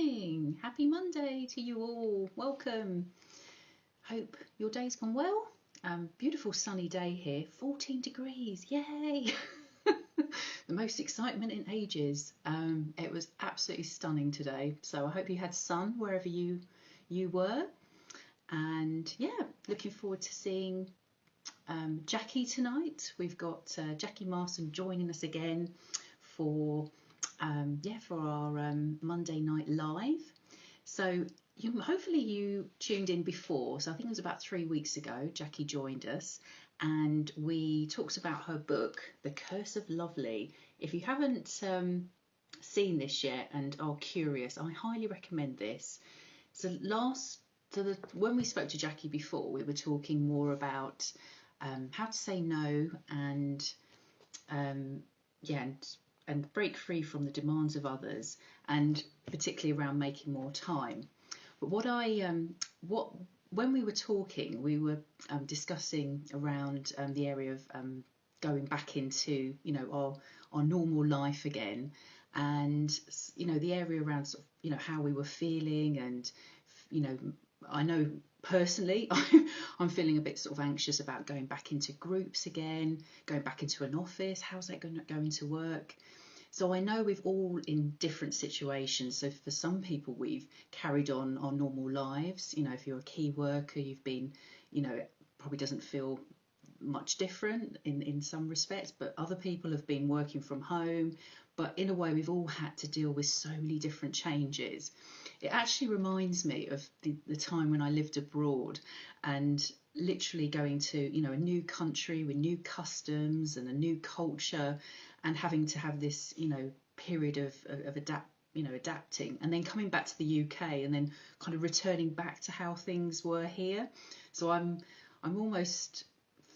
morning. Happy Monday to you all. Welcome. Hope your day's gone well. Beautiful sunny day here, 14 degrees. Yay! The most excitement in ages. It was absolutely stunning today. So I hope you had sun wherever you were. And yeah, looking forward to seeing Jacqui tonight. We've got Jacqui Marson joining us again for our Monday night live. So hopefully you tuned in before. So I think it was about 3 weeks ago Jacqui joined us and we talked about her book, The Curse of Lovely. If you haven't seen this yet and are curious, I highly recommend this. So when we spoke to Jacqui before, we were talking more about how to say no and and break free from the demands of others, and particularly around making more time. But when we were talking, we were discussing around the area of going back into our normal life again, and the area around sort of how we were feeling, and I know personally I'm feeling a bit sort of anxious about going back into groups again, going back into an office. How's that going to work? So I know we've all in different situations. So for some people, we've carried on our normal lives. If you're a key worker, you've been, it probably doesn't feel much different in some respects, but other people have been working from home. But in a way, we've all had to deal with so many different changes. It actually reminds me of the time when I lived abroad and literally going to a new country with new customs and a new culture, and having to have this period of adapting, and then coming back to the UK and then kind of returning back to how things were here. So I'm almost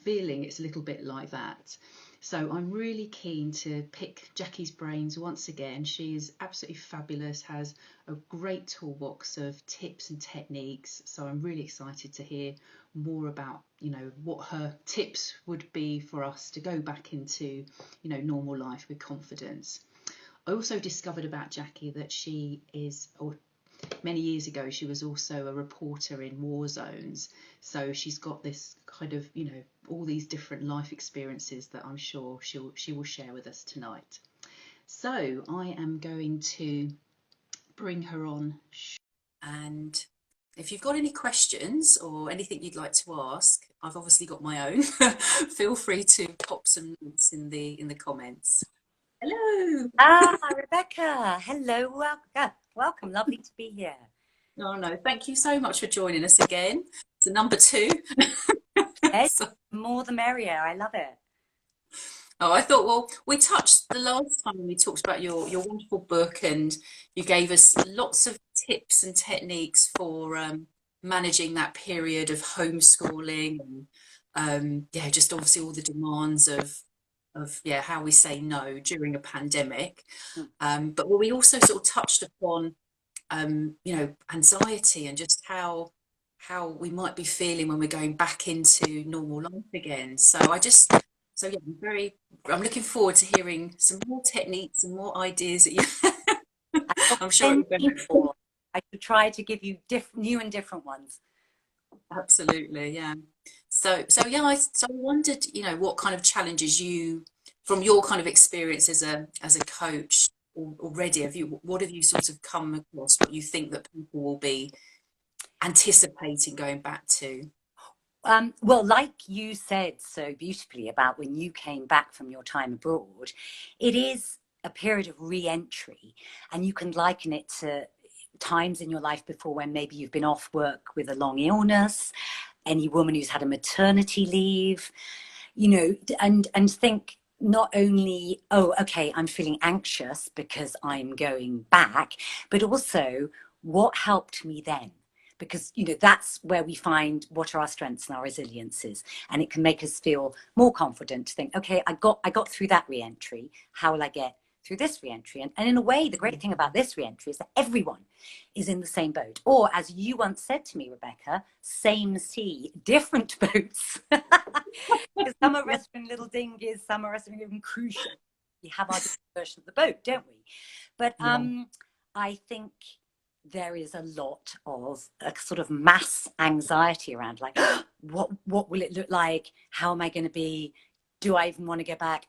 feeling it's a little bit like that. So I'm really keen to pick Jacqui's brains once again. She is absolutely fabulous, has a great toolbox of tips and techniques. So I'm really excited to hear more about, what her tips would be for us to go back into, normal life with confidence. I also discovered about Jacqui that she is, or many years ago, she was also a reporter in war zones. So she's got this kind of, all these different life experiences that I'm sure she will share with us tonight. So I am going to bring her on. And if you've got any questions or anything you'd like to ask, I've obviously got my own. Feel free to pop some notes in the comments. Hello. Rebecca. Hello. Welcome. Lovely to be here. No, thank you so much for joining us again. It's a number 2. So, more the merrier. I love it. Oh, I thought, well, we touched the last time when we talked about your wonderful book, and you gave us lots of tips and techniques for managing that period of homeschooling and just obviously all the demands of how we say no during a pandemic. But we also sort of touched upon anxiety and just how we might be feeling when we're going back into normal life again. I'm looking forward to hearing some more techniques and more ideas that you I'm sure I could try to give you new and different ones. Absolutely, yeah. So I wondered, what kind of challenges you, from your kind of experience as a coach already, what have you sort of come across, what you think that people will be anticipating going back to? Well, like you said so beautifully about when you came back from your time abroad, it is a period of re-entry, and you can liken it to times in your life before when maybe you've been off work with a long illness, any woman who's had a maternity leave, and think not only, oh, okay, I'm feeling anxious because I'm going back, but also what helped me then? Because, that's where we find what are our strengths and our resiliences. And it can make us feel more confident to think, okay, I got through that re-entry. How will I get through this re-entry? And in a way, the great thing about this re-entry is that everyone is in the same boat. Or as you once said to me, Rebecca, same sea, different boats. Because some of us are in little dinghies, some of us are in cruise ships. We have our version of the boat, don't we? But I think there is a lot of a sort of mass anxiety around, like, what will it look like? How am I going to be? Do I even want to go back?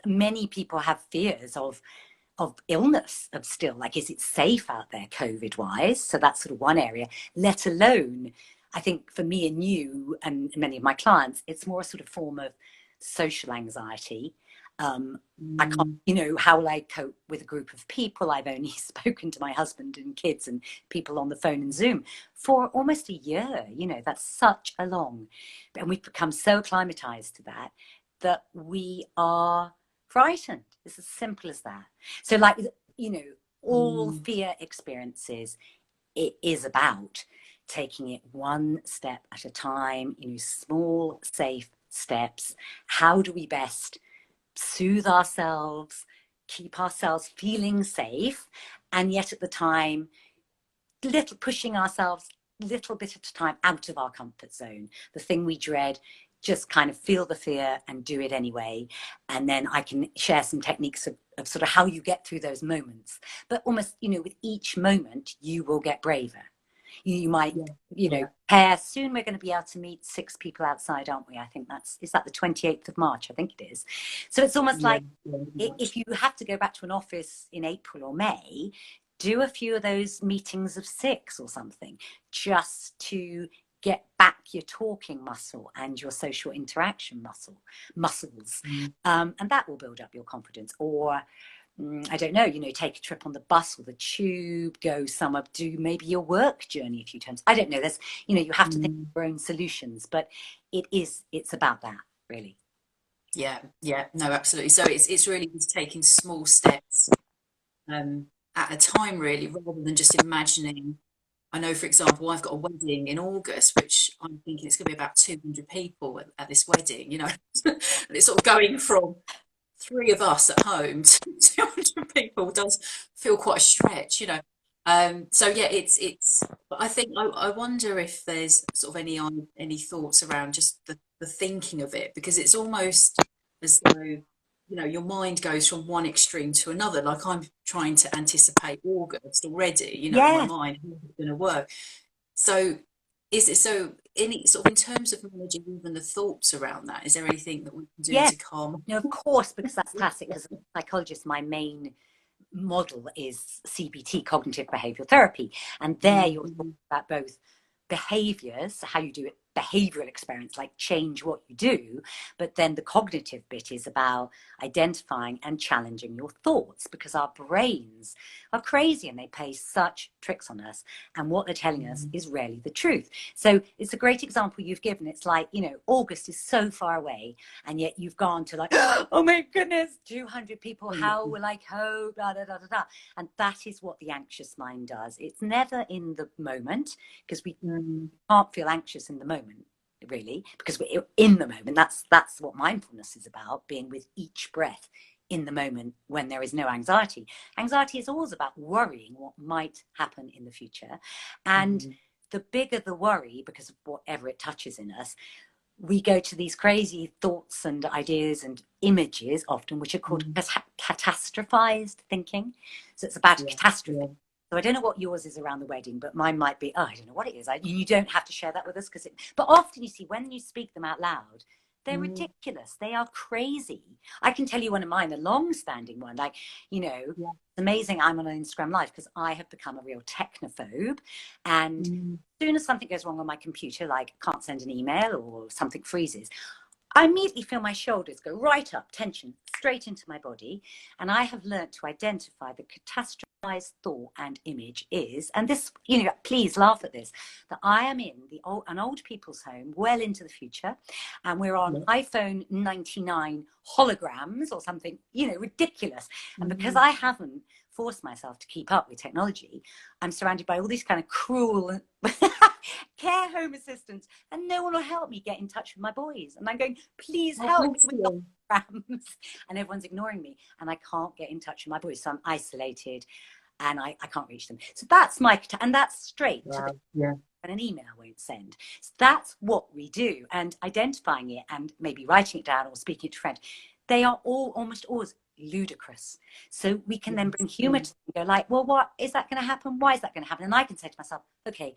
Many people have fears of illness, of still, like, is it safe out there COVID wise? So that's sort of one area, let alone, I think for me and you and many of my clients, it's more a sort of form of social anxiety. I can't, how will I cope with a group of people? I've only spoken to my husband and kids and people on the phone and Zoom for almost a year. That's such a long, and we've become so acclimatized to that we are frightened. It's as simple as that. So, like, all fear experiences, it is about taking it one step at a time, small, safe steps. How do we best soothe ourselves, keep ourselves feeling safe, and yet at the time, pushing ourselves little bit at a time out of our comfort zone, the thing we dread, just kind of feel the fear and do it anyway. And then I can share some techniques of sort of how you get through those moments. But almost, with each moment, you will get braver. You might, soon we're going to be able to meet 6 people outside, aren't we? I think is that the 28th of March? I think it is. So it's almost like if you have to go back to an office in April or May, do a few of those meetings of 6 or something, just to get back your talking muscle and your social interaction muscles. And that will build up your confidence. Or I don't know, take a trip on the bus or the tube, go somewhere, do maybe your work journey a few times. I don't know. There's, you have to think of your own solutions, but it's about that, really. Yeah, no, absolutely. So it's really just taking small steps at a time, really, rather than just imagining. I know, for example, I've got a wedding in August, which I'm thinking it's going to be about 200 people at this wedding, and it's sort of going from 3 of us at home to 200 people does feel quite a stretch. So yeah, but I think I wonder if there's sort of any thoughts around just the thinking of it, because it's almost as though your mind goes from one extreme to another. Like, I'm trying to anticipate August already, in my mind, how it's going to work. So is it so any sort of in terms of managing even the thoughts around that? Is there anything that we can do to calm? No, of course, because that's classic. As a psychologist, my main model is CBT, cognitive behavioral therapy, and there you're talking about both behaviors, how you do it, behavioral experiments, like change what you do, but then the cognitive bit is about identifying and challenging your thoughts, because our brains are crazy and they play such tricks on us, and what they're telling us is rarely the truth. So it's a great example you've given. It's like, August is so far away, and yet you've gone to, like, oh my goodness, 200 people, how will I cope, blah, blah, blah, blah, blah. And that is what the anxious mind does. It's never in the moment, because we can't feel anxious in the moment, really, because we're in the moment. That's what mindfulness is about, being with each breath in the moment when there is no anxiety. Anxiety is always about worrying what might happen in the future. And the bigger the worry, because of whatever it touches in us, we go to these crazy thoughts and ideas and images, often, which are called catastrophized thinking. So it's about a catastrophe. So I don't know what yours is around the wedding, but mine might be, I don't know what it is. You don't have to share that with us, but often you see, when you speak them out loud, they're ridiculous. They are crazy. I can tell you one of mine, a long-standing one, like, it's amazing I'm on an Instagram Live, because I have become a real technophobe. And as soon as something goes wrong on my computer, like can't send an email or something freezes, I immediately feel my shoulders go right up, tension straight into my body. And I have learned to identify the catastrophized thought and image is, and this, please laugh at this, that I am in an old people's home well into the future, and we're on iPhone 99 holograms or something, ridiculous. And because I haven't forced myself to keep up with technology, I'm surrounded by all these kind of cruel care home assistants, and no one will help me get in touch with my boys. And I'm going, please help me with the programs. And everyone's ignoring me, and I can't get in touch with my boys. So I'm isolated, and I can't reach them. So that's and that's straight to and an email won't send. So that's what we do. And identifying it and maybe writing it down or speaking to a friend, they are all almost always ludicrous. So we can then bring humor to them and go like, well, what is that going to happen? Why is that going to happen? And I can say to myself, okay,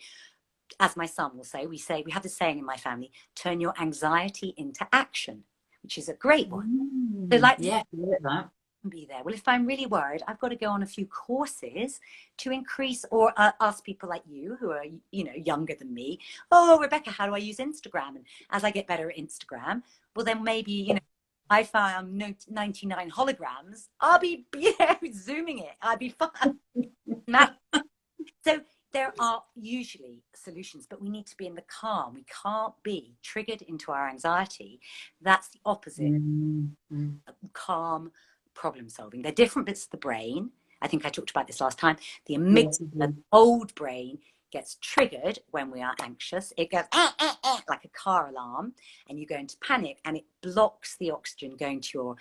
as my son will say, we have this saying in my family, turn your anxiety into action, which is a great one. So like, yeah, that. Be there. Well, if I'm really worried, I've got to go on a few courses to increase, or ask people like you who are, you know, younger than me. Oh, Rebecca, how do I use Instagram? And as I get better at Instagram, well, then maybe, you know, I found 99 holograms. I'll be, you know, zooming it. I'd be fine. So there are usually solutions, but we need to be in the calm. We can't be triggered into our anxiety. That's the opposite of calm problem solving. They're different bits of the brain. I think I talked about this last time. The amygdala, the old brain, gets triggered when we are anxious. It goes like a car alarm, and you go into panic, and it blocks the oxygen going to your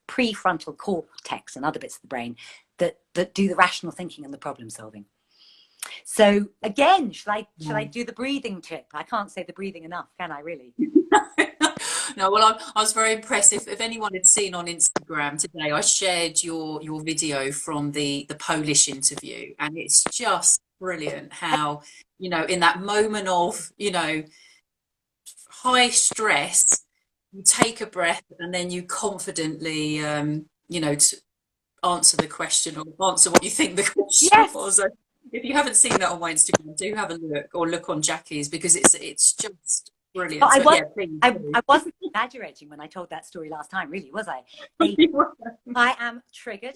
prefrontal cortex and other bits of the brain that do the rational thinking and the problem solving. So again, shall I do the breathing tip? I can't say the breathing enough, can I really? No, well, I was very impressed. If anyone had seen on Instagram today, I shared your video from the Polish interview, and it's just brilliant how, you know, in that moment of, you know, high stress, you take a breath and then you confidently, you know, answer the question or answer what you think the question was. So if you haven't seen that on my Instagram, do have a look, or look on Jacqui's, because it's just brilliant. But So, I wasn't exaggerating when I told that story last time, really, was I? I am triggered.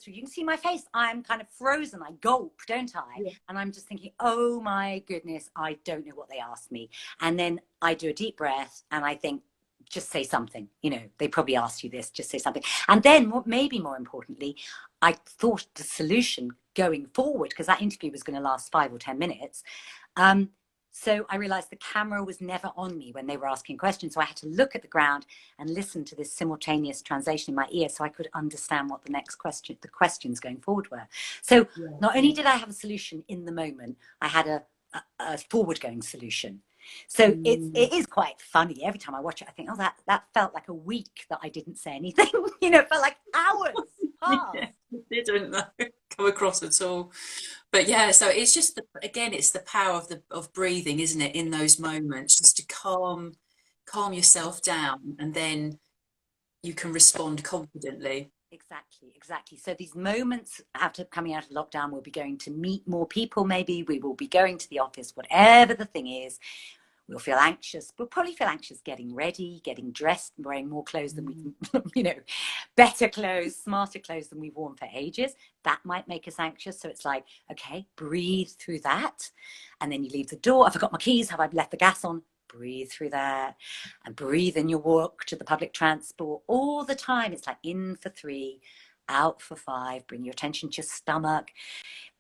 You can see my face. I'm kind of frozen. I gulp, don't I? Yeah. And I'm just thinking, oh my goodness, I don't know what they asked me. And then I do a deep breath and I think, just say something. You know, they probably asked you this, just say something. And then maybe more importantly, I thought the solution going forward, because that interview was going to last 5 or 10 minutes. So I realized the camera was never on me when they were asking questions. So I had to look at the ground and listen to this simultaneous translation in my ear so I could understand what the next question, the questions going forward were. So not only did I have a solution in the moment, I had a forward going solution. So it is quite funny. Every time I watch it, I think, oh, that felt like a week that I didn't say anything. You know, it felt like hours passed. Yeah, it didn't come across at all. But yeah, so it's just again, it's the power of breathing, isn't it? In those moments, just to calm yourself down, and then you can respond confidently. Exactly. So these moments after coming out of lockdown, we'll be going to meet more people. Maybe we will be going to the office, whatever the thing is. We'll feel anxious. We'll probably feel anxious getting ready, getting dressed, wearing more clothes than we can, you know, better clothes, smarter clothes than we've worn for ages. That might make us anxious. So it's like, okay, breathe through that. And then you leave the door. I forgot my keys. Have I left the gas on? Breathe through that, and breathe in your walk to the public transport all the time. It's like in for 3, out for 5. Bring your attention to your stomach.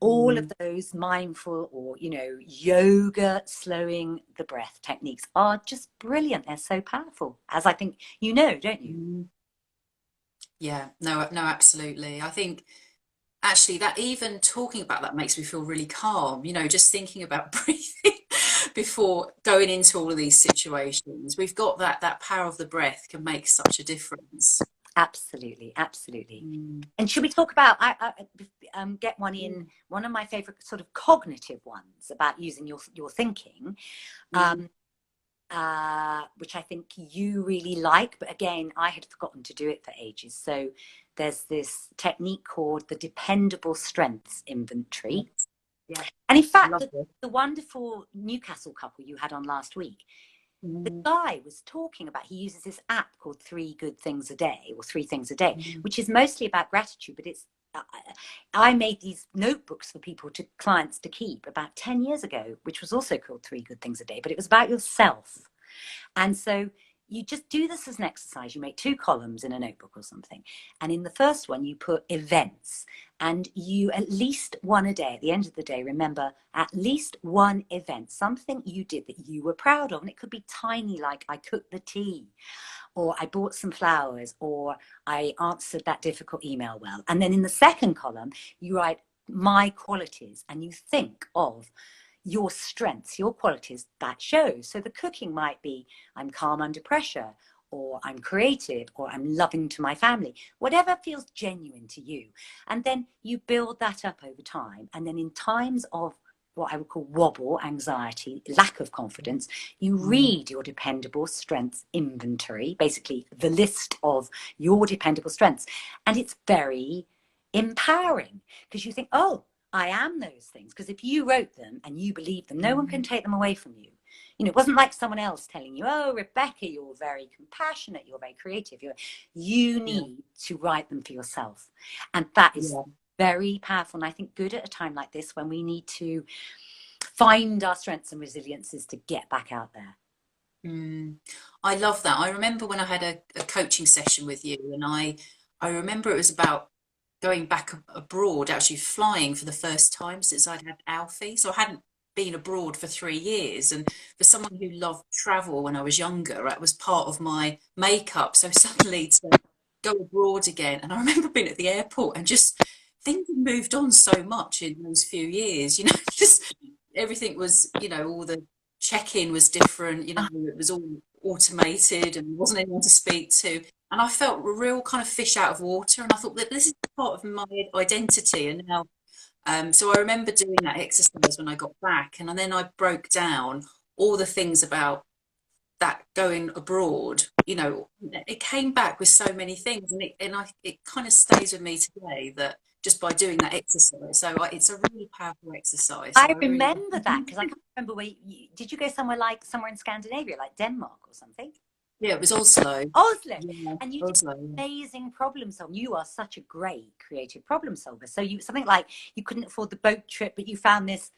All of those mindful or, you know, yoga, slowing the breath techniques are just brilliant. They're so powerful, as I think you know, don't you? Yeah, no, absolutely. I think actually that even talking about that makes me feel really calm, you know, just thinking about breathing before going into all of these situations. We've got that power of the breath can make such a difference. Absolutely. And should we talk about, get one in, one of my favorite sort of cognitive ones about using your thinking, which I think you really like, but again, I had forgotten to do it for ages. So there's this technique called the dependable strengths inventory. Yeah. And in fact, the wonderful Newcastle couple you had on last week, the guy was talking about, he uses this app called 3 Good Things a Day, or 3 Things a Day, which is mostly about gratitude, but it's, I made these notebooks for clients to keep about 10 years ago, which was also called 3 Good Things a Day, but it was about yourself. And so you just do this as an exercise. You make 2 columns in a notebook or something. And in the first one, you put events, and you at least one a day, at the end of the day, remember at least one event, something you did that you were proud of. And it could be tiny, like I cooked the tea, or I bought some flowers, or I answered that difficult email well. And then in the second column, you write my qualities, and you think of your strengths, your qualities that shows. So the cooking might be, I'm calm under pressure, or I'm creative, or I'm loving to my family, whatever feels genuine to you. And then you build that up over time. And then in times of what I would call wobble, anxiety, lack of confidence, you read your dependable strengths inventory, basically the list of your dependable strengths. And it's very empowering because you think, oh, I am those things. Because if you wrote them and you believe them, no one can take them away from you. You know, it wasn't like someone else telling you, oh, Rebecca, you're very compassionate, you're very creative. You need to write them for yourself. And that is very powerful. And I think good at a time like this when we need to find our strengths and resiliences to get back out there. I love that. I remember when I had a coaching session with you, and I remember it was about going back abroad, actually flying for the first time since I'd had Alfie. So I hadn't been abroad for 3 years. And for someone who loved travel when I was younger, it was part of my makeup. So suddenly to go abroad again. And I remember being at the airport and just things had moved on so much in those few years, you know, just everything was, you know, all the check-in was different, you know, it was all automated and there wasn't anyone to speak to. And I felt a real kind of fish out of water. And I thought that this is part of my identity. And now, so I remember doing that exercise when I got back. And then I broke down all the things about that going abroad. You know, it came back with so many things. And it kind of stays with me today that just by doing that exercise. So it's a really powerful exercise. So I remember that because I can't remember did you go somewhere in Scandinavia, like Denmark or something? Yeah, it was Oslo. Oslo. Yeah, And you Oslo, did amazing problem solving. You are such a great creative problem solver. So something like you couldn't afford the boat trip, but you found this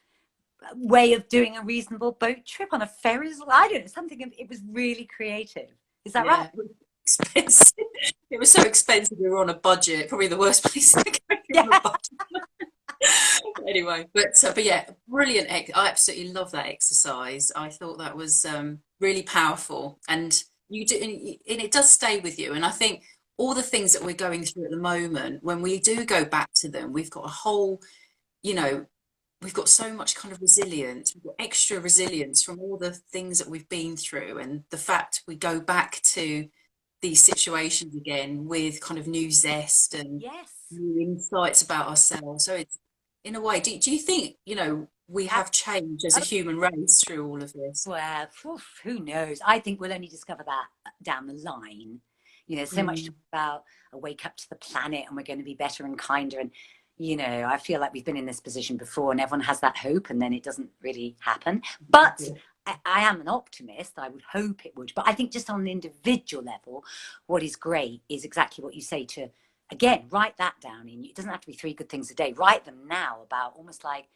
way of doing a reasonable boat trip on a Ferris. I don't know, something. It was really creative. Is that right? It was expensive. It was so expensive. We were on a budget. Probably the worst place to go on a budget. Anyway, but yeah, brilliant. I absolutely love that exercise. I thought that was really powerful, and you do, and it does stay with you. And I think all the things that we're going through at the moment, when we do go back to them, we've got a whole, you know, we've got so much kind of resilience. We've got extra resilience from all the things that we've been through, and the fact we go back to these situations again with kind of new zest and new insights about ourselves. So it's, in a way, do you think, you know, we have changed as a human race through all of this? Well, who knows? I think we'll only discover that down the line. You know, so much about a wake up to the planet and we're going to be better and kinder. And, you know, I feel like we've been in this position before and everyone has that hope and then it doesn't really happen. But I am an optimist. I would hope it would. But I think just on an individual level, what is great is exactly what you say to, again, write that down. It doesn't have to be 3 good things a day. Write them now about almost like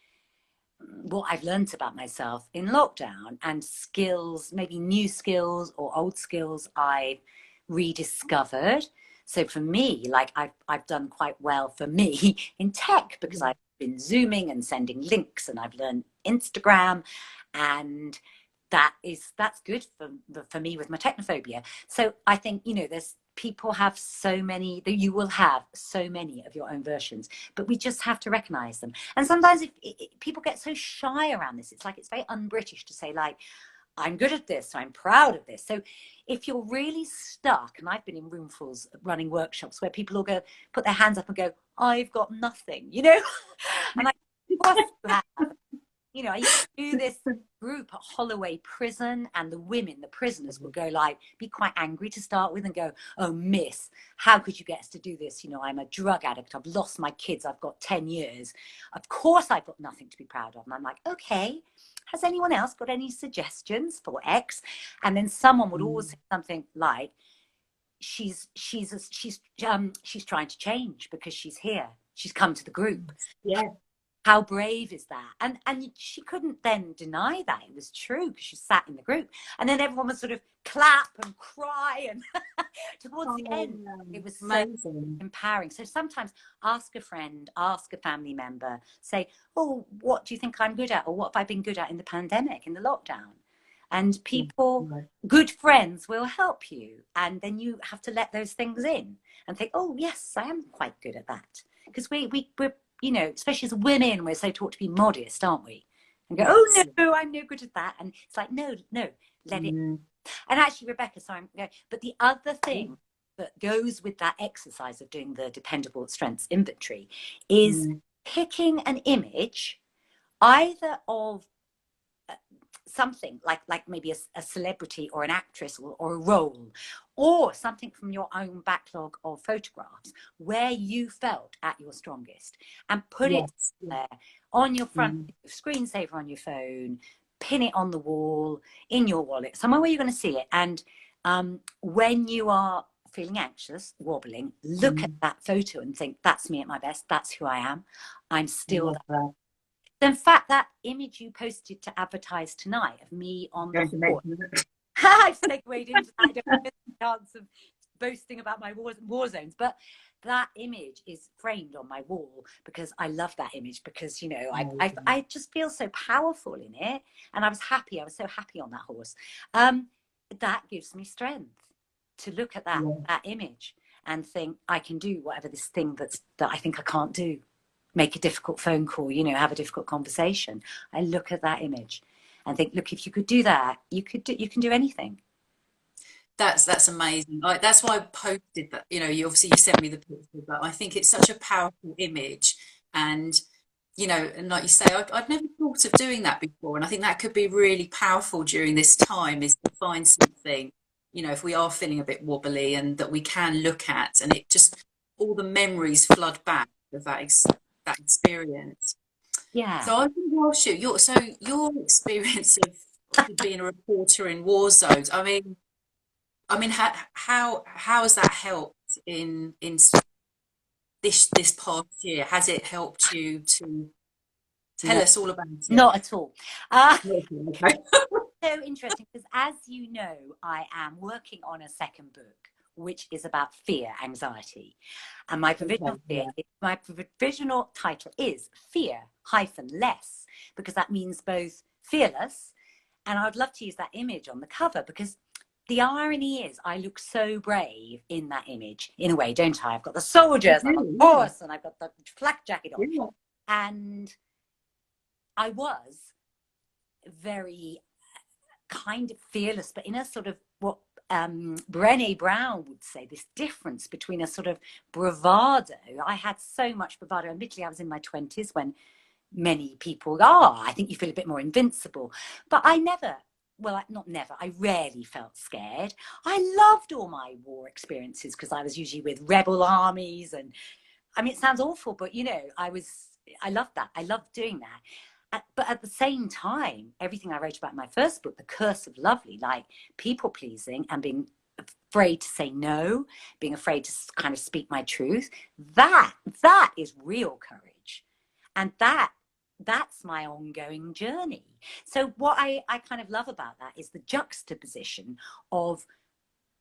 what I've learned about myself in lockdown and skills, maybe new skills or old skills I've rediscovered. So for me, like I've done quite well for me in tech because I've been Zooming and sending links and I've learned Instagram, and that's good for me with my technophobia. So I think, you know, people have so many, that you will have so many of your own versions, but we just have to recognize them. And sometimes people get so shy around this, it's like it's very un-British to say like, I'm good at this, so I'm proud of this. So if you're really stuck, and I've been in roomfuls running workshops where people will go, put their hands up and go, I've got nothing, you know? And I, what do you have? You know, I used to do this group at Holloway Prison, and the prisoners would go like, be quite angry to start with and go, oh, miss, how could you get us to do this? You know, I'm a drug addict. I've lost my kids. I've got 10 years. Of course, I've got nothing to be proud of. And I'm like, okay, has anyone else got any suggestions for X? And then someone would always say something like, she's trying to change because she's here. She's come to the group. Yeah. How brave is that? And she couldn't then deny that it was true because she sat in the group, and then everyone would sort of clap and cry, and towards the end it was amazing. So empowering. So sometimes ask a friend, ask a family member, say, oh, what do you think I'm good at, or what have I been good at in the pandemic, in the lockdown? And people, good friends will help you, and then you have to let those things in and think, oh yes, I am quite good at that, because we're, you know, especially as women, we're so taught to be modest, aren't we? and go, Yes. oh no, I'm no good at that. And it's like, no, let it. Mm. And actually, Rebecca, sorry, but the other thing that goes with that exercise of doing the dependable strengths inventory is picking an image either of something like maybe a celebrity or an actress or a role, or something from your own backlog of photographs where you felt at your strongest, and put it there on your front screensaver on your phone, pin it on the wall, in your wallet, somewhere where you're going to see it. And when you are feeling anxious, wobbling, look at that photo and think, that's me at my best, that's who I am, I'm still that. In fact, that image you posted to advertise tonight of me on the horse, I've segued into that. I don't have the chance of boasting about my war zones, but that image is framed on my wall because I love that image, because, you know, I just feel so powerful in it. And I was so happy on that horse. That gives me strength to look at that image and think, I can do whatever this thing that I think I can't do. Make a difficult phone call, you know, have a difficult conversation. I look at that image and think, look, if you could do that, you can do anything. That's amazing. That's why I posted that. You know, you sent me the picture, but I think it's such a powerful image, and you know, and like you say, I'd never thought of doing that before, and I think that could be really powerful during this time, is to find something, you know, if we are feeling a bit wobbly, and that we can look at, and it just, all the memories flood back of that experience. Yeah. So I was going to ask you, your experience of being a reporter in war zones. I mean, how has that helped in this past year? Has it helped you to tell us all about it? Not at all. Okay. So interesting, because as you know, I am working on a second book, which is about fear, anxiety. And my provisional title is Fear-Less, because that means both fearless, and I would love to use that image on the cover, because the irony is I look so brave in that image, in a way, don't I? I've got the soldiers, I've got the horse, and I've got the flak jacket on. Yeah. And I was very kind of fearless, but in a sort of what Brené Brown would say, this difference between a sort of bravado. I had so much bravado. Admittedly, I was in my 20s when many people I think you feel a bit more invincible. But I never, well, not never, I rarely felt scared. I loved all my war experiences because I was usually with rebel armies. And I mean, it sounds awful, but you know, I loved that. I loved doing that. But at the same time, everything I wrote about in my first book, The Curse of Lovely, like people pleasing and being afraid to say no, being afraid to kind of speak my truth, that is real courage. And that's my ongoing journey. So what I kind of love about that is the juxtaposition of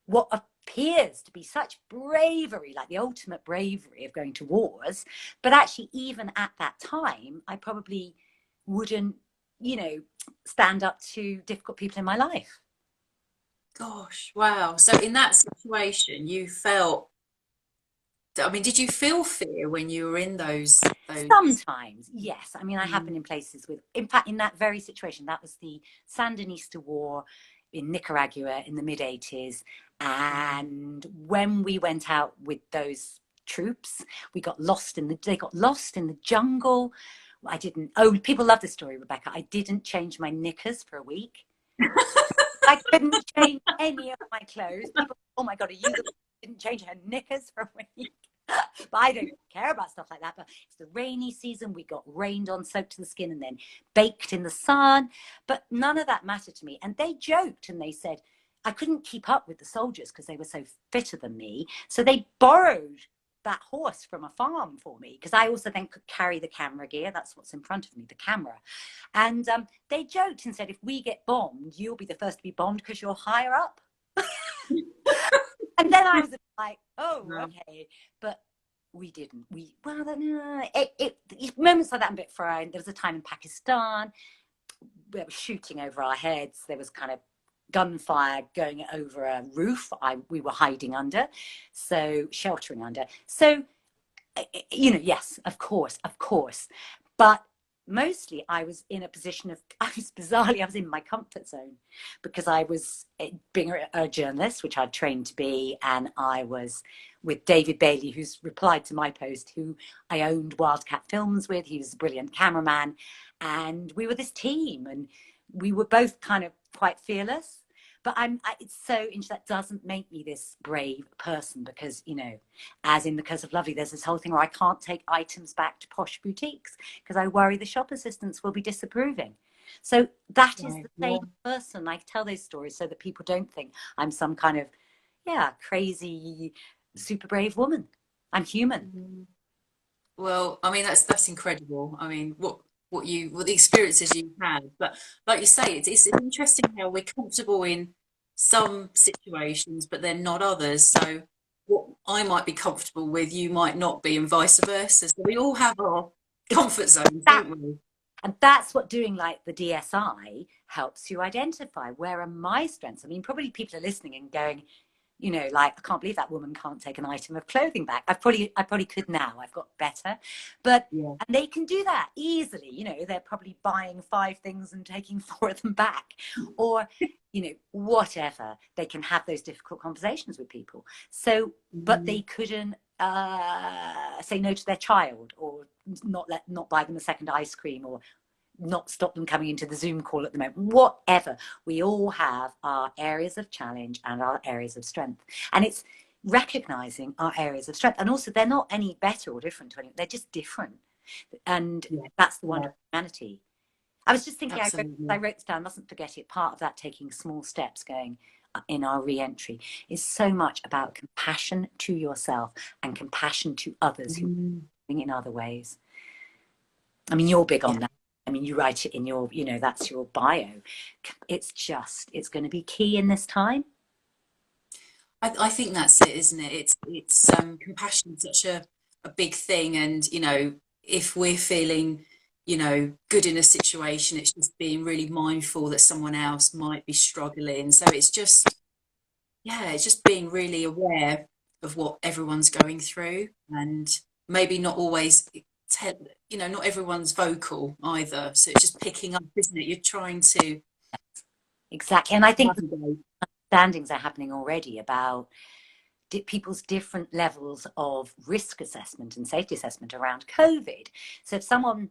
what appears to be such bravery, like the ultimate bravery of going to wars, but actually even at that time, I probably wouldn't, you know, stand up to difficult people in my life. Gosh, wow. So in that situation, you felt, I mean, did you feel fear when you were in those? Sometimes, yes. I mean, I have been in places with, in fact, in that very situation, that was the Sandinista War in Nicaragua in the mid-80s. And when we went out with those troops, they got lost in the jungle. People love this story, Rebecca. I didn't change my knickers for a week. I couldn't change any of my clothes. People, oh my God, are you the one who didn't change her knickers for a week? But I don't care about stuff like that. But it's the rainy season. We got rained on, soaked to the skin, and then baked in the sun. But none of that mattered to me. And they joked and they said, I couldn't keep up with the soldiers because they were so fitter than me. So they borrowed that horse from a farm for me, because I also then could carry the camera gear. That's what's in front of me, the camera. And they joked and said, if we get bombed, you'll be the first to be bombed because you're higher up. And then I was like, oh, okay. But we didn't. Moments like that, I'm a bit frightened. There was a time in Pakistan where was shooting over our heads. There was kind of gunfire going over a roof we were hiding under, so sheltering under. So, you know, yes, of course. But mostly I was in a position of, I was in my comfort zone, because I was being a journalist, which I'd trained to be, and I was with David Bailey, who's replied to my post, who I owned Wildcat Films with. He was a brilliant cameraman, and we were this team, and we were both kind of quite fearless. But it's so interesting. That doesn't make me this brave person, because, you know, as in The Curse of Lovely, there's this whole thing where I can't take items back to posh boutiques because I worry the shop assistants will be disapproving. So that is Right. the same person. I tell those stories so that people don't think I'm some kind of, crazy, super brave woman. I'm human. Well, I mean, that's incredible. I mean, what the experiences you had, but like you say, it's interesting how we're comfortable in some situations, but then not others. So what I might be comfortable with, you might not be, and vice versa. So we all have our comfort zones, don't we? And that's what doing like the DSI helps you identify. Where are my strengths? I mean, probably people are listening and going, you know, like, I can't believe that woman can't take an item of clothing back. I probably could now. I've got better. But Yeah. and they can do that easily. You know, they're probably buying 5 things and taking 4 of them back, or, you know, whatever. They can have those difficult conversations with people. So, but they couldn't say no to their child, or not buy them a second ice cream, or not stop them coming into the Zoom call at the moment. Whatever. We all have our areas of challenge and our areas of strength. And it's recognizing our areas of strength. And also, they're not any better or different to anyone. They're just different. And that's the wonder of humanity. I was just thinking, I wrote this down, I mustn't forget it. Part of that, taking small steps, going in our re-entry, is so much about compassion to yourself and compassion to others who are in other ways. I mean, you're big on that. I mean, you write it in your, you know, that's your bio. It's going to be key in this time. I think that's it, isn't it? It's compassion is such a big thing, and you know, if we're feeling, you know, good in a situation, it's just being really mindful that someone else might be struggling. So it's just being really aware of what everyone's going through, and maybe not always you know, not everyone's vocal either. So it's just picking up, isn't it? You're trying to exactly, and I think understandings are happening already about people's different levels of risk assessment and safety assessment around COVID. So if someone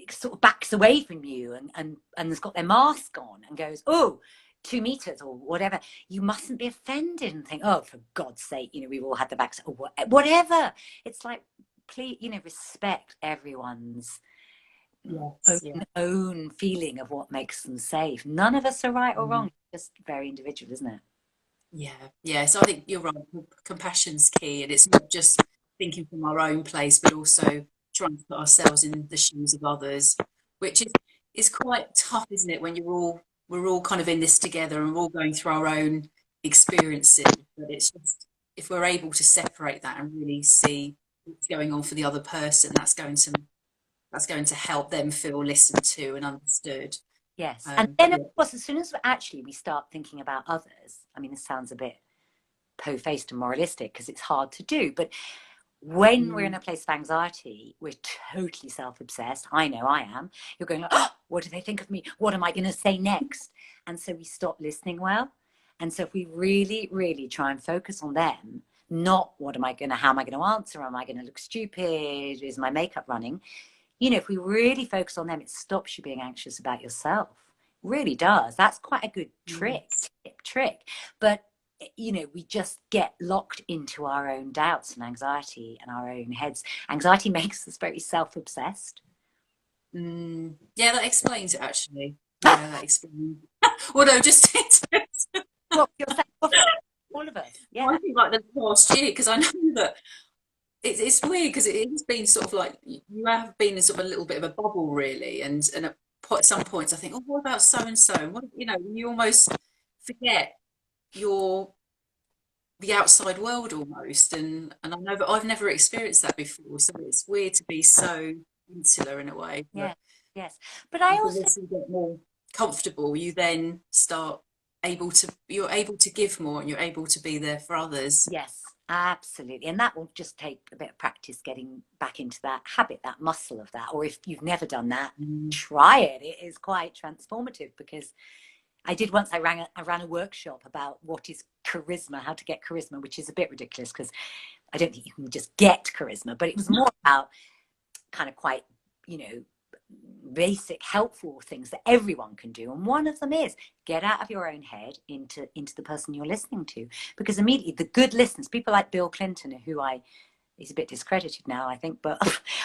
sort of backs away from you and has got their mask on and goes, oh, 2 meters or whatever, you mustn't be offended and think, oh, for God's sake, you know, we've all had the vaccine, or whatever. It's like, please, you know, respect everyone's own feeling of what makes them safe. None of us are right or wrong. It's just very individual, isn't it? Yeah. So I think you're right. Compassion's key, and it's not just thinking from our own place, but also trying to put ourselves in the shoes of others, which is quite tough, isn't it? When we're all kind of in this together, and we're all going through our own experiences. But it's just, if we're able to separate that and really see what's going on for the other person, that's going to help them feel listened to and understood. Yes. And then, of course, as soon as we start thinking about others, I mean, this sounds a bit po-faced and moralistic because it's hard to do, but when we're in a place of anxiety, we're totally self-obsessed. I know I am. You're going like, oh, what do they think of me? What am I going to say next? And so we stop listening well. And so if we really, really try and focus on them, not how am I going to answer? Am I going to look stupid? Is my makeup running? You know, if we really focus on them, it stops you being anxious about yourself. It really does. That's quite a good trick. But, you know, we just get locked into our own doubts and anxiety and our own heads. Anxiety makes us very self-obsessed. Yeah, that explains it, actually. Yeah, that explains. Well, no, just What you're saying, all of us. Yeah. I think like the past year, because I know that it's weird, because it has been sort of like you have been in sort of a little bit of a bubble, really, and at some points I think, oh, what about so and so? What, you know, you almost forget the outside world almost, and I know that I've never experienced that before, so it's weird to be so insular in a way. Yeah. Yes. But I also, as you get more comfortable, you then you're able to give more, and you're able to be there for others. Yes. Absolutely. And that will just take a bit of practice getting back into that habit, that muscle of that. Or if you've never done that, try it. It is quite transformative, because I did once, I ran a workshop about what is charisma, how to get charisma, which is a bit ridiculous because I don't think you can just get charisma, but it was more about kind of quite, you know, basic helpful things that everyone can do. And one of them is get out of your own head into the person you're listening to, because immediately the good listeners, people like Bill Clinton, who he's a bit discredited now, I think, but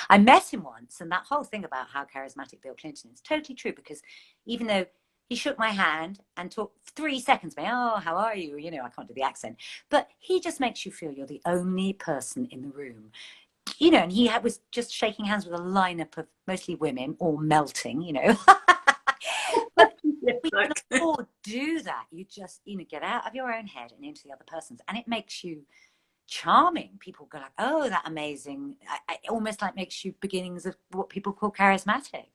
I met him once, and that whole thing about how charismatic Bill Clinton is totally true, because even though he shook my hand and talked 3 seconds, me, oh, how are you? You know, I can't do the accent, but he just makes you feel you're the only person in the room. You know, and he was just shaking hands with a lineup of mostly women, all melting, you know. But we can all do that. You just, you know, get out of your own head and into the other person's, and it makes you charming. People go like, oh, that amazing. It almost like makes you beginnings of what people call charismatic.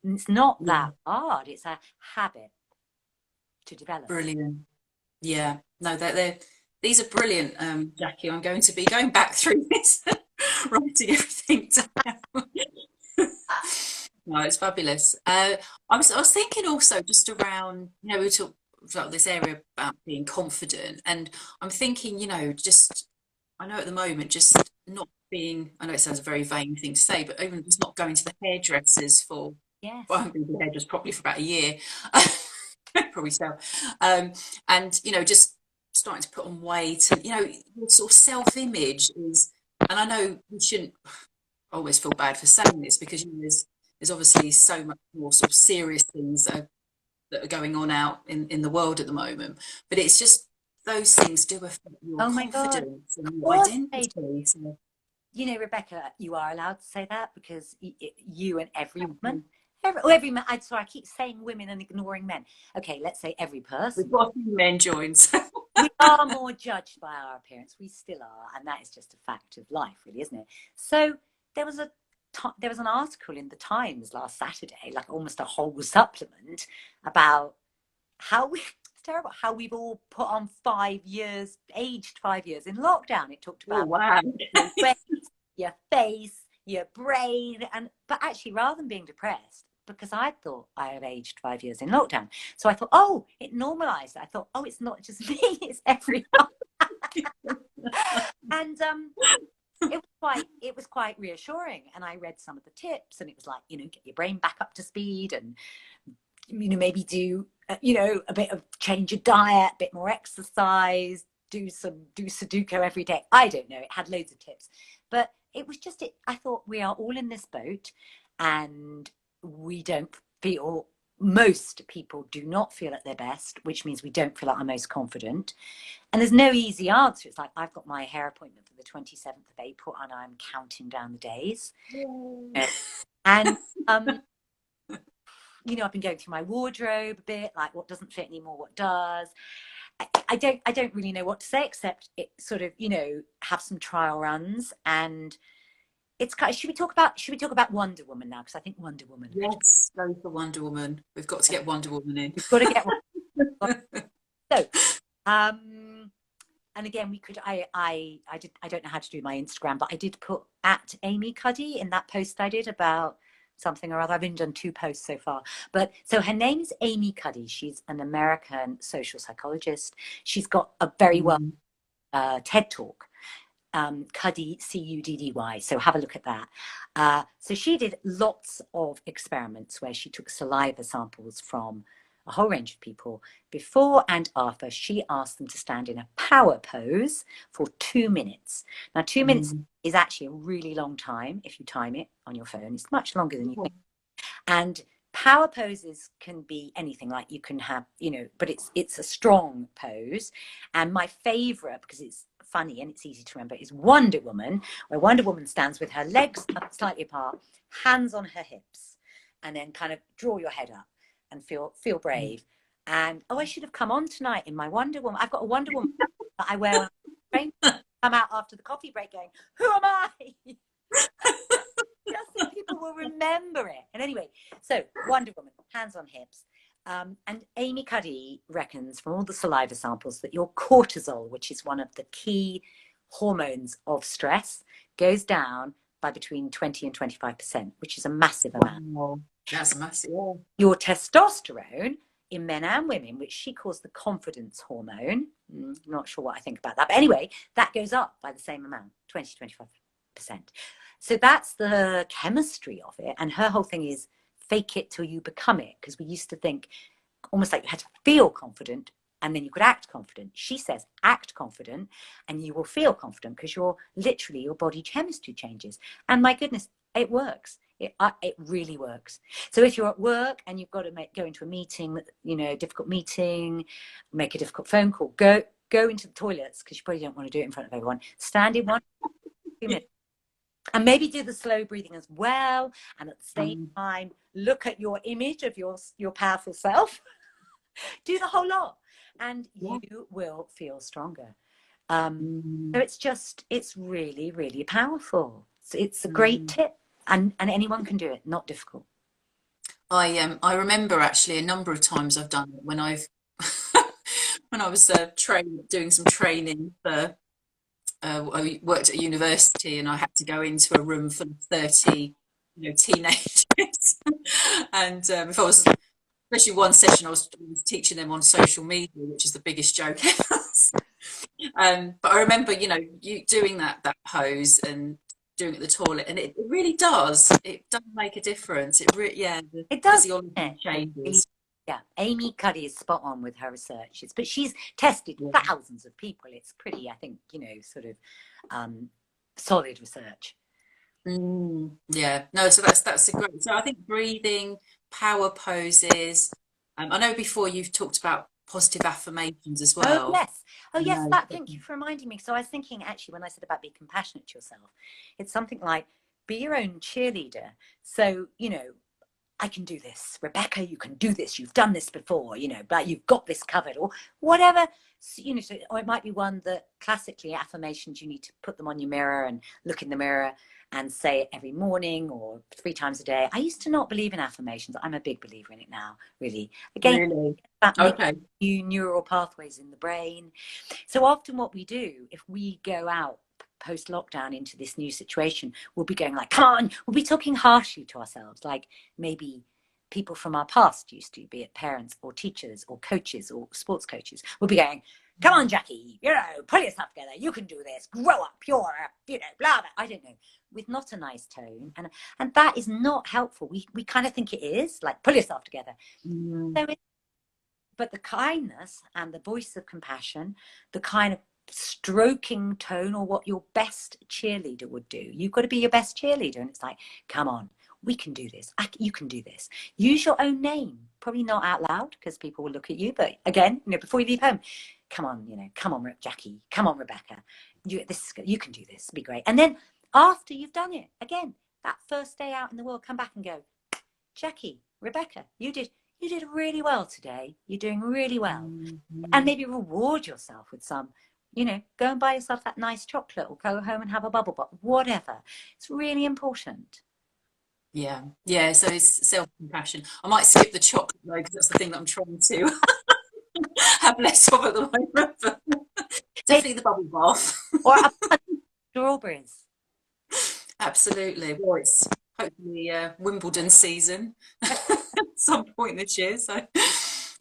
And it's not that hard. It's a habit to develop. Brilliant. Yeah. No, these are brilliant, Jacqui. I'm going to be going back through this, writing everything down. No, it's fabulous. I was thinking also just around, you know, we talked about this area about being confident, and I'm thinking, you know, just I know at the moment, just not being, I know it sounds a very vain thing to say, but even just not going to the hairdressers for, Yes. well, I haven't been to the hairdressers properly for about a year, probably so. And, you know, just starting to put on weight, and, you know, your sort of self-image is, and I know we shouldn't always feel bad for saying this, because, you know, there's obviously so much more sort of serious things that are going on out in the world at the moment, but it's just those things do affect your Oh my God. confidence and your identity. So, you know, Rebecca, you are allowed to say that, because you and every woman, every man, sorry, I keep saying women and ignoring men. Okay, let's say every person. we've got a few men joined. So. We are more judged by our appearance. We still are, and that is just a fact of life, really, isn't it? So there was an article in the Times last Saturday, like almost a whole supplement, about how it's terrible how we've all put on 5 years, aged 5 years in lockdown. It talked about Wow. your weight, your face, your brain, but actually, rather than being depressed, because I thought I had aged 5 years in lockdown, so I thought, oh, it normalized. I thought, oh, it's not just me, it's everyone. And it was quite reassuring. And I read some of the tips, and it was like, you know, get your brain back up to speed, and, you know, maybe do, you know, a bit of change your diet, a bit more exercise, do Sudoku every day. I don't know. It had loads of tips, but it was just it. I thought we are all in this boat, and we don't feel. Most people do not feel at their best, which means we don't feel at our most confident. And there's no easy answer. It's like, I've got my hair appointment for the 27th of April, and I'm counting down the days. And you know, I've been going through my wardrobe a bit, like what doesn't fit anymore, what does. I don't really know what to say, except it sort of, you know, have some trial runs. And it's kind of, should we talk about Wonder Woman now? Because I think Wonder Woman. Yes, go for Wonder Woman. We've got to get Wonder Woman in. We've got to get one. So, and again, we could. I don't know how to do my Instagram, but I did put at Amy Cuddy in that post I did about something or other. I've only done 2 posts so far, but so her name is Amy Cuddy. She's an American social psychologist. She's got a very well TED Talk. Cuddy, Cuddy. So have a look at that. So she did lots of experiments where she took saliva samples from a whole range of people. Before and after, she asked them to stand in a power pose for 2 minutes. Now, 2 minutes is actually a really long time if you time it on your phone. It's much longer than you think. And power poses can be anything, like you can have, you know, but it's a strong pose. And my favorite, because it's funny and it's easy to remember, is Wonder Woman, where Wonder Woman stands with her legs up slightly apart, hands on her hips, and then kind of draw your head up and feel brave. And I should have come on tonight in my Wonder Woman. I've got a Wonder Woman that I wear when I come out after the coffee break going, who am I? Just so people will remember it. And anyway, so Wonder Woman, hands on hips. And Amy Cuddy reckons from all the saliva samples that your cortisol, which is one of the key hormones of stress goes down by between 20 and 25%, which is a massive amount. Wow, that's massive. Your testosterone in men and women, which she calls the confidence hormone, I'm not sure what I think about that, but anyway, that goes up by the same amount, 20 to 25%. So that's the chemistry of it. And her whole thing is fake it till you become it, because we used to think almost like you had to feel confident and then you could act confident. She says act confident and you will feel confident, because you're literally, your body chemistry changes. And my goodness, it works. It really works. So if you're at work and you've got to go into a meeting, a difficult meeting, make a difficult phone call, go into the toilets, because you probably don't want to do it in front of everyone. Stand in 2 minutes. And maybe do the slow breathing as well. And at the same time, look at your image of your powerful self. Do the whole lot. And you will feel stronger. So it's really, really powerful. So it's a great tip. And anyone can do it, not difficult. I remember actually a number of times I've done it when I've when I was doing some training for I worked at university, and I had to go into a room full of 30 teenagers and if I was, especially one session I was teaching them on social media, which is the biggest joke ever. But I remember you doing that pose and doing it at the toilet, and it really does make a difference. The physiology changes. Yeah, Amy Cuddy is spot on with her research. But she's tested thousands of people. It's pretty, I think, sort of solid research. Yeah, no, so that's a great. So I think breathing, power poses. I know before you've talked about positive affirmations as well. Oh yes, thank you for reminding me. So I was thinking, actually, when I said about be compassionate to yourself, it's something like be your own cheerleader. So I can do this. Rebecca, you can do this. You've done this before, but you've got this covered, or whatever. Or it might be one that classically affirmations, you need to put them on your mirror and look in the mirror and say it every morning or 3 times a day. I used to not believe in affirmations. I'm a big believer in it now, really. Again, really? About new neural pathways in the brain. So often what we do, if we go out post-lockdown into this new situation, we'll be going like, come on, we'll be talking harshly to ourselves, like maybe people from our past used to, be it parents or teachers or coaches or sports coaches, will be going, come on, Jacqui, pull yourself together, you can do this, grow up, you're blah, blah, I don't know, with not a nice tone. And that is not helpful. We kind of think it is, like, pull yourself together. But the kindness and the voice of compassion, the kind of stroking tone, or what your best cheerleader would do. You've got to be your best cheerleader. And it's like, come on, we can do this. You can do this. Use your own name. Probably not out loud, because people will look at you. But again, before you leave home, come on, come on, Jacqui. Come on, Rebecca. You can do this. Be great. And then after you've done it, again, that first day out in the world, come back and go, Jacqui, Rebecca, you did really well today. You're doing really well. And maybe reward yourself with some, go and buy yourself that nice chocolate, or go home and have a bubble bath, whatever. It's really important. Yeah. So it's self-compassion. I might skip the chocolate though, because that's the thing that I'm trying to have less of at the moment. But definitely the bubble bath. Or strawberries. Absolutely. Well, it's hopefully Wimbledon season at some point this year. So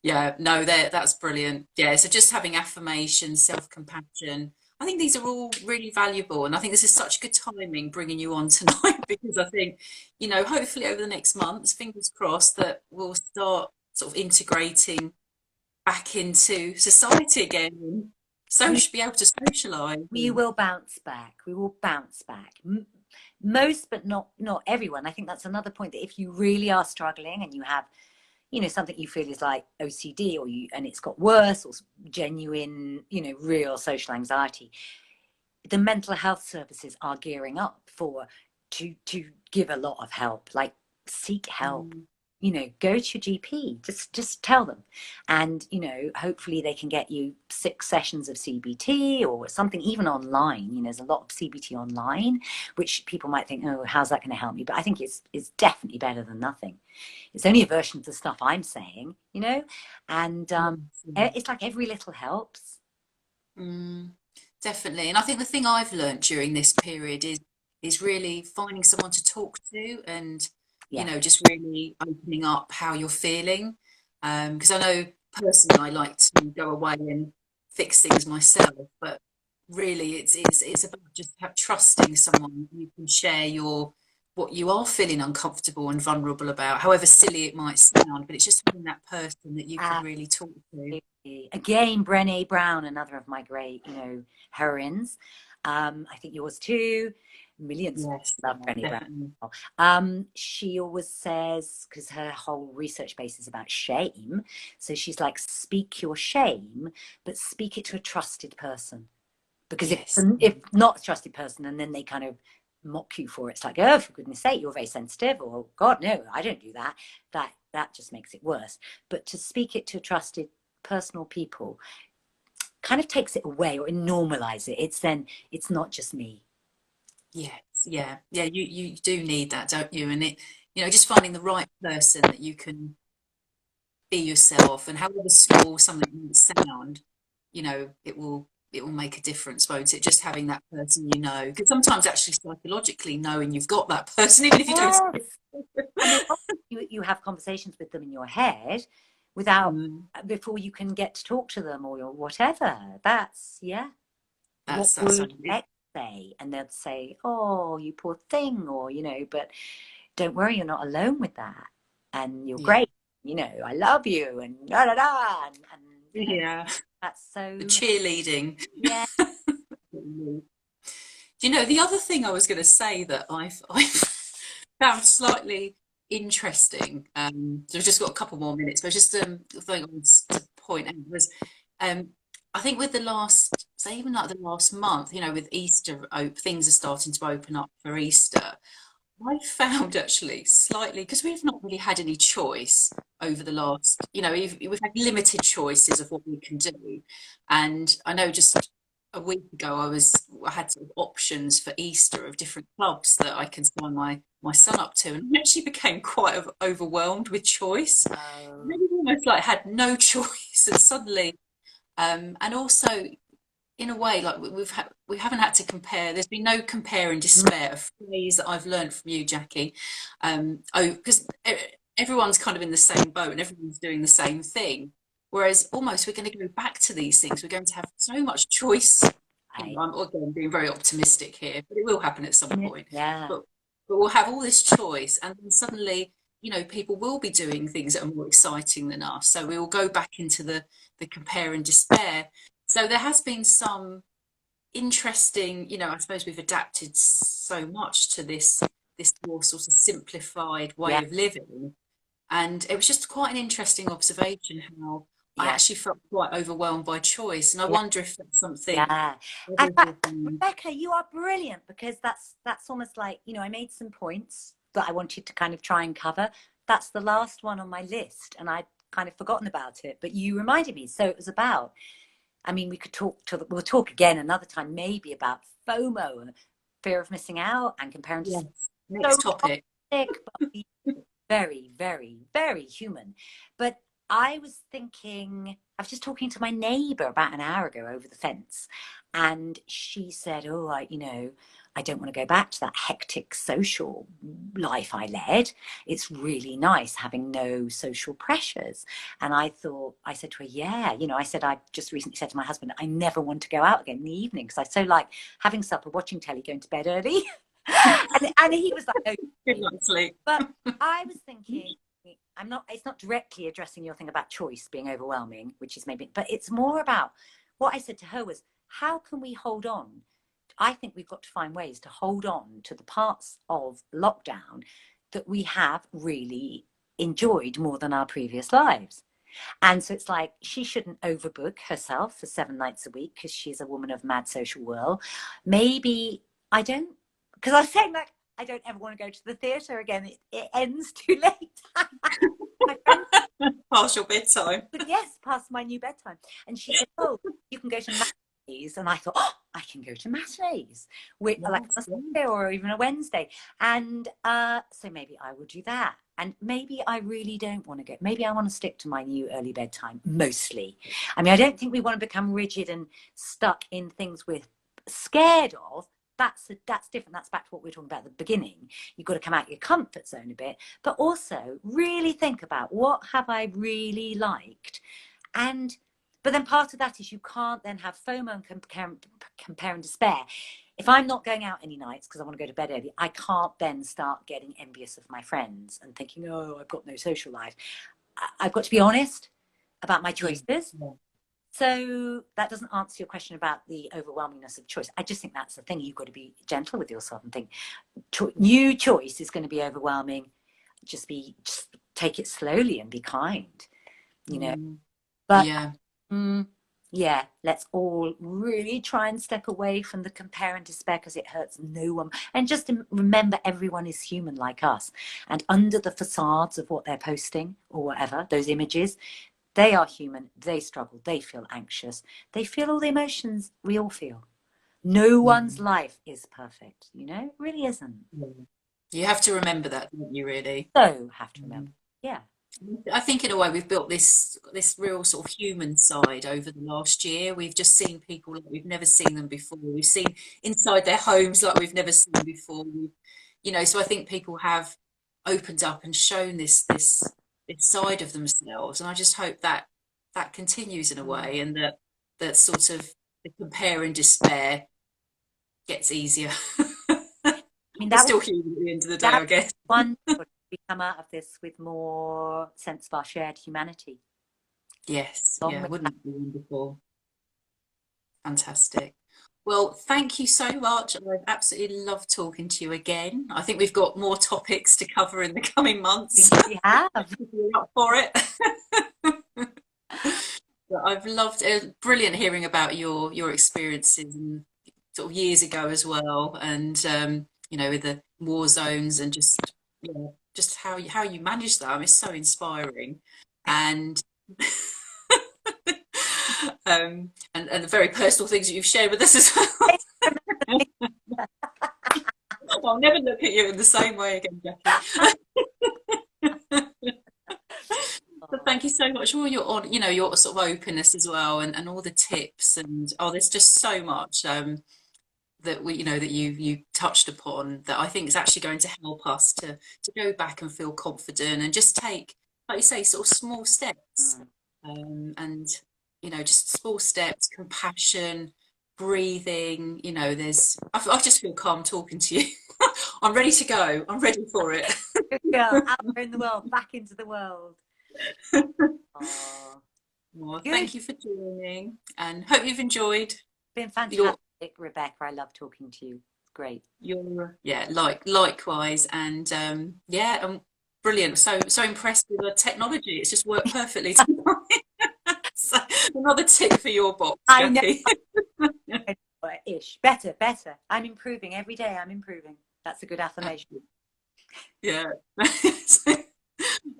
yeah, no, that's brilliant. Yeah, so just having affirmation, self-compassion. I think these are all really valuable, and I think this is such good timing bringing you on tonight, because I think, hopefully over the next months, fingers crossed, that we'll start sort of integrating back into society again, and be able to socialise. We will bounce back. Most, but not everyone. I think that's another point, that if you really are struggling and you have, something you feel is like OCD, and it's got worse, or genuine, real social anxiety, the mental health services are gearing up to give a lot of help. Like, seek help. Go to your GP, just tell them, and hopefully they can get you 6 sessions of CBT or something, even online. There's a lot of CBT online, which people might think, oh, how's that going to help me? But I think it's definitely better than nothing. It's only a version of the stuff I'm saying, and it's like every little helps. definitely. And I think the thing I've learned during this period is really finding someone to talk to, and Yeah. just really opening up how you're feeling. Because I know personally I like to go away and fix things myself, but really it's about just trusting someone you can share your what you are feeling uncomfortable and vulnerable about, however silly it might sound, but it's just having that person that you can really talk to. Again, Brené Brown, another of my great, heroines. I think yours too. Millions Yes, love yeah, Brené definitely. Brown. She always says, because her whole research base is about shame, so she's like, speak your shame, but speak it to a trusted person. Because Yes. if not a trusted person, and then they kind of mock you for it, it's like, oh, for goodness sake, you're very sensitive, or God, no, I don't do that. That just makes it worse. But to speak it to a trusted personal people kind of takes it away, or normalize it. It's not just me. Yes, yeah, yeah. You do need that, don't you? And just finding the right person that you can be yourself, and however small something might sound, it will make a difference, won't it? Just having that person, because sometimes actually psychologically knowing you've got that person, even if you don't. Yes. And then you have conversations with them in your head without Mm, before you can get to talk to them, or whatever. That's what that's would X say? And they'd say, oh, you poor thing, or but don't worry, you're not alone with that, and you're yeah, great, I love you, and da da da, and yeah. that's The so. cheerleading. Yeah. Do you know the other thing I was going to say that I've found slightly interesting? So we've just got a couple more minutes, but just the thing I wanted to point out was, um, I think with the last, say even like the last month, with Easter, things are starting to open up for Easter. I found actually slightly, because we've not really had any choice over the last, we've had limited choices of what we can do. And I know just a week ago I had sort of options for Easter of different clubs that I can sign my son up to, and I actually became quite overwhelmed with choice. Maybe almost like had no choice, and suddenly, and also in a way, like we haven't had to compare. There's been no compare and despair, a phrase that I've learned from you, Jacqui. Because everyone's kind of in the same boat and everyone's doing the same thing. Whereas almost we're going to go back to these things. We're going to have so much choice. I, I'm again being very optimistic here, but it will happen at some point. yeah. But we'll have all this choice, and then suddenly, people will be doing things that are more exciting than us. So we will go back into the compare and despair. So there has been some interesting, I suppose we've adapted so much to this more sort of simplified way Yeah. of living. And it was just quite an interesting observation how I Yeah. actually felt quite overwhelmed by choice. And I Yeah. wonder if that's something Yeah. others will find. Rebecca, you are brilliant, because that's almost like, I made some points that I wanted to kind of try and cover. That's the last one on my list, and I'd kind of forgotten about it, but you reminded me. So it was about, I mean, we'll talk again another time, maybe, about FOMO and fear of missing out and comparing to Yes. so Next topic. toxic, but very, very, very human. But I was thinking, I was just talking to my neighbour about an hour ago over the fence, and she said, oh, I don't want to go back to that hectic social life I led. It's really nice having no social pressures. And I said to her, yeah, I said, I just recently said to my husband, I never want to go out again in the evening, because I so like having supper, watching telly, going to bed early. And he was like, Good okay. night's sleep. But I was thinking, it's not directly addressing your thing about choice being overwhelming, which is maybe, but it's more about what I said to her was, how can we hold on? I think we've got to find ways to hold on to the parts of lockdown that we have really enjoyed more than our previous lives. And so it's like, she shouldn't overbook herself for 7 nights a week because she's a woman of mad social whirl. Maybe I don't, because I was saying that I don't ever want to go to the theatre again. It ends too late. My friend, Partial bedtime. yes, past my new bedtime. And she said, oh, you can go to Maggie's. And I thought, oh, I can go to matinees, like on a Yes, Sunday or even a Wednesday. And so maybe I will do that. And maybe I really don't want to go. Maybe I want to stick to my new early bedtime mostly. I mean, I don't think we want to become rigid and stuck in things we're scared of. That's different. That's back to what we were talking about at the beginning. You've got to come out your comfort zone a bit, but also really think about what have I really liked. But then part of that is you can't then have FOMO and compare and despair. If I'm not going out any nights because I want to go to bed early, I can't then start getting envious of my friends and thinking, oh, I've got no social life. I've got to be honest about my choices. yeah. So that doesn't answer your question about the overwhelmingness of choice. I just think that's the thing. You've got to be gentle with yourself and think new choice is going to be overwhelming. Just take it slowly and be kind, you know. But Yeah. yeah, let's all really try and step away from the compare and despair, because it hurts no one. And just remember, everyone is human like us. And under the facades of what they're posting or whatever, those images, they are human. They struggle. They feel anxious. They feel all the emotions we all feel. No one's life is perfect, you know? It really isn't. You have to remember that, don't you, really? So have to remember. Yeah. I think in a way we've built this real sort of human side over the last year. We've just seen people like we've never seen them before. We've seen inside their homes like we've never seen before. You know, so I think people have opened up and shown this side of themselves, and I just hope that that continues in a way, and that sort of the compare and despair gets easier. I mean, We're still human at the end of the day, I guess. Wonderful. We come out of this with more sense of our shared humanity. Yes, yeah, wouldn't it be wonderful? Fantastic. Well, thank you so much. I've absolutely loved talking to you again. I think we've got more topics to cover in the coming months. We have. If you're up for it. But I've loved it. Brilliant hearing about your experiences and sort of years ago as well, and you know, with the war zones and just how you manage that. I mean, it's so inspiring, and and the very personal things that you've shared with us as well. I'll never look at you in the same way again, Jacqui. But thank you so much for your sort of openness as well, and all the tips, and there's just so much that that you touched upon that I think is actually going to help us to go back and feel confident and just take, like you say, sort of small steps, and just small steps, compassion, breathing. I just feel calm talking to you. I'm ready to go. I'm ready for it. Girl, out there in the world, back into the world. Well, thank you for joining, and hope you've enjoyed. It's been fantastic, Rebecca. I love talking to you. Great. Likewise, and brilliant. So impressed with the technology. It's just worked perfectly tonight. So, another tick for your box, Jacqui. I know. Ish. Better. I'm improving every day. I'm improving. That's a good affirmation. Yeah.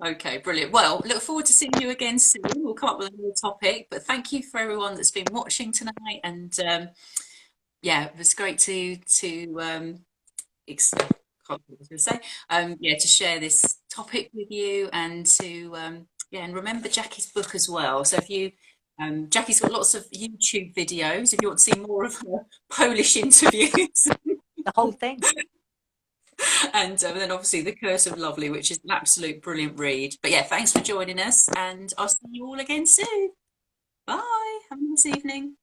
Okay, brilliant. Well, look forward to seeing you again soon. We'll come up with a new topic, but thank you for everyone that's been watching tonight, and it was great to to share this topic with you, and to and remember Jacqui's book as well. So if you Jacqui's got lots of YouTube videos if you want to see more of her Polish interviews. The whole thing. And then obviously The Curse of Lovely, which is an absolute brilliant read. But yeah, thanks for joining us, and I'll see you all again soon. Bye. Have a nice evening.